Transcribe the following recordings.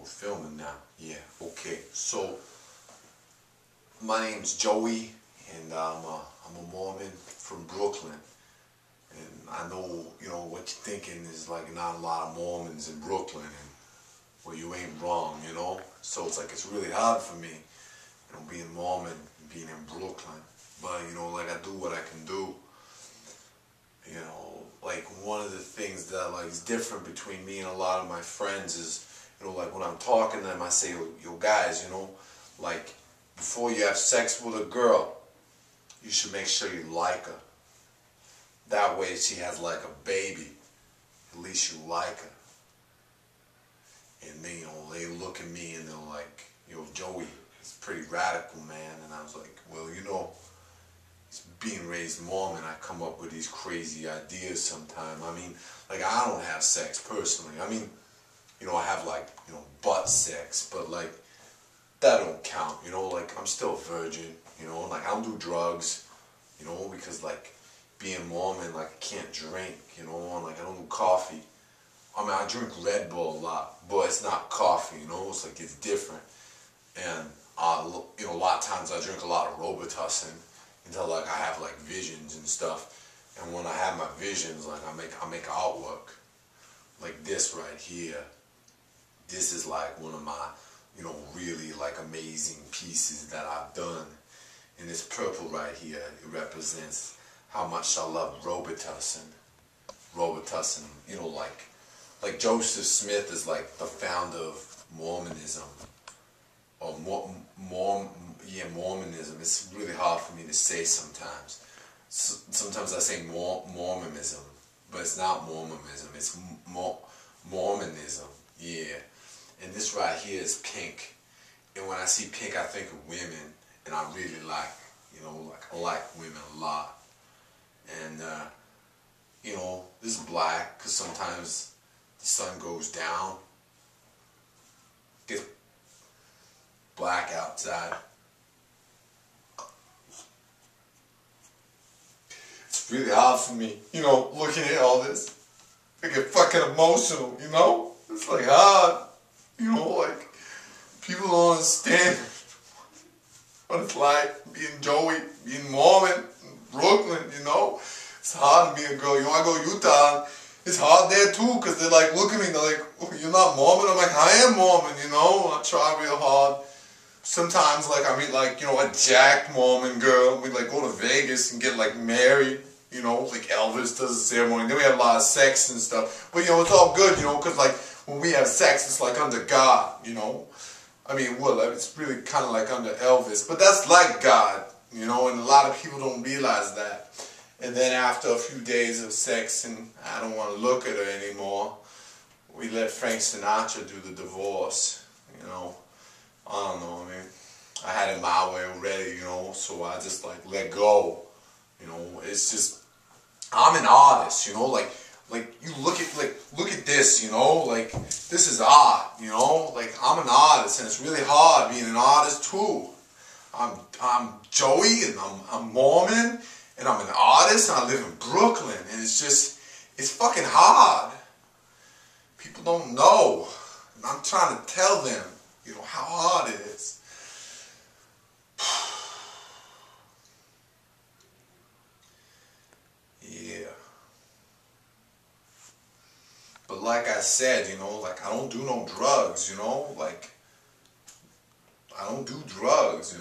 We're filming now. Yeah, okay. So, my name's Joey, and I'm a Mormon from Brooklyn. And I know, what you're thinking is like not a lot of Mormons in Brooklyn, and well, you ain't wrong, So it's like it's really hard for me, being Mormon and being in Brooklyn. But, like I do what I can do. Like one of the things that like is different between me and a lot of my friends is, like when I'm talking to them, I say, yo guys, like before you have sex with a girl, you should make sure you like her. That way she has like a baby, at least you like her. And they, they look at me and they're like, yo Joey, it's pretty radical, man. And I was like, well, being raised Mormon, I come up with these crazy ideas sometimes. I mean, like I don't have sex personally. I mean, I have like, butt sex, but like that don't count, like I'm still a virgin, like I don't do drugs, because like being Mormon, like I can't drink, and like I don't do coffee. I mean, I drink Red Bull a lot, but it's not coffee, it's like it's different. And, a lot of times I drink a lot of Robitussin until like I have like visions and stuff. And when I have my visions, like I make artwork like this right here. This is like one of my, really like amazing pieces that I've done. And this purple right here, it represents how much I love Robitussin. Robitussin, like Joseph Smith is like the founder of Mormonism. Or Mormonism. It's really hard for me to say sometimes. Sometimes I say Mormonism, but it's not Mormonism. It's Mormonism. Yeah. And this right here is pink. And when I see pink, I think of women, and I really like, I like women a lot. And this is black because sometimes the sun goes down. Gets black outside. It's really hard for me, looking at all this. I get fucking emotional, It's like hard, like people don't understand what it's like being Joey, being Mormon, in Brooklyn, It's hard to be a girl. I go to Utah, it's hard there too, because they're like, look at me, they're like, oh, you're not Mormon? I'm like, I am Mormon, I try real hard. Sometimes, like, I meet, like, a jacked Mormon girl. We, like, go to Vegas and get, like, married, like Elvis does the ceremony. Then we have a lot of sex and stuff. But, it's all good, because, like, when we have sex, it's, like, under God, I mean, well, it's really kind of like under Elvis. But that's like God, and a lot of people don't realize that. And then after a few days of sex and I don't want to look at her anymore, we let Frank Sinatra do the divorce, I don't know, I had it my way already, so I just like let go, it's just, I'm an artist, like you look at this, like this is art, like I'm an artist and it's really hard being an artist too. I'm Joey and I'm Mormon and I'm an artist and I live in Brooklyn and it's fucking hard. People don't know, and I'm trying to tell them, how hard it is. Yeah. But like I said, like I don't do no drugs, like I don't do drugs,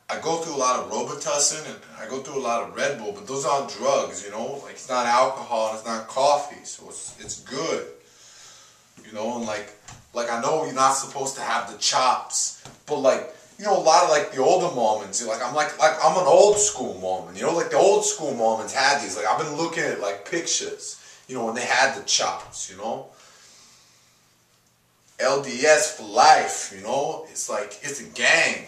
I go through a lot of Robitussin and I go through a lot of Red Bull, but those aren't drugs, like it's not alcohol and it's not coffee, so it's good. And like I know you're not supposed to have the chops, but like, a lot of like the older Mormons, like I'm an old school Mormon, like the old school Mormons had these, like I've been looking at like pictures, when they had the chops, LDS for life, it's like, it's a gang,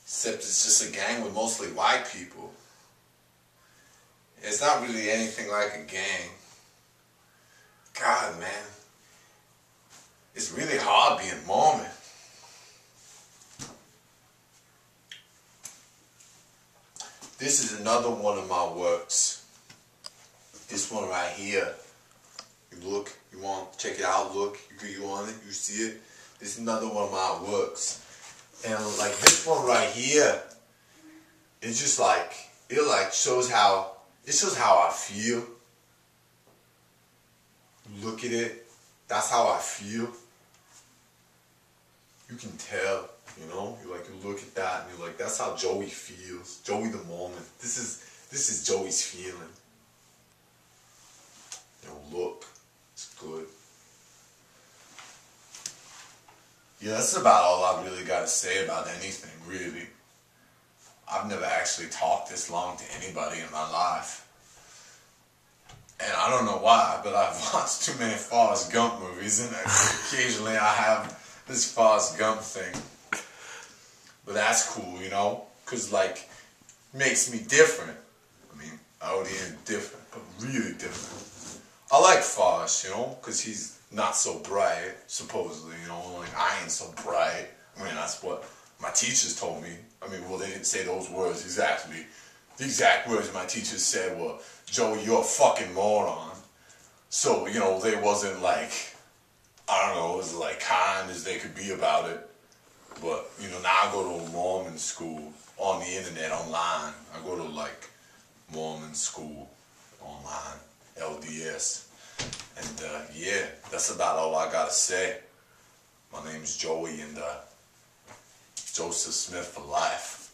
except it's just a gang with mostly white people. It's not really anything like a gang. God, man, it's really hard being Mormon. This is another one of my works. This one right here. You look, you want to check it out, look, you on it, you see it. This is another one of my works. And like this one right here, it's just like, it like shows how I feel. Look at it, that's how I feel. You can tell, you know, you look at that and you're like, that's how Joey feels. Joey the Mormon. This is Joey's feeling. You know, look, it's good. Yeah, that's about all I really got to say about anything, really. I've never actually talked this long to anybody in my life. And I don't know why, but I've watched too many Forrest Gump movies, and occasionally I have this Forrest Gump thing. But that's cool, you know, because, like, makes me different. I mean, I already am different, but really different. I like Forrest, you know, because he's not so bright, supposedly, you know, like, I ain't so bright. I mean, that's what my teachers told me. I mean, well, they didn't say those words exactly. The exact words my teachers said were, Joey, you're a fucking moron. So, you know, they wasn't like, I don't know, as like kind as they could be about it. But, you know, now I go to a Mormon school on the internet, online. I go to like Mormon school online, LDS. And yeah, that's about all I gotta say. My name's Joey, and Joseph Smith for life.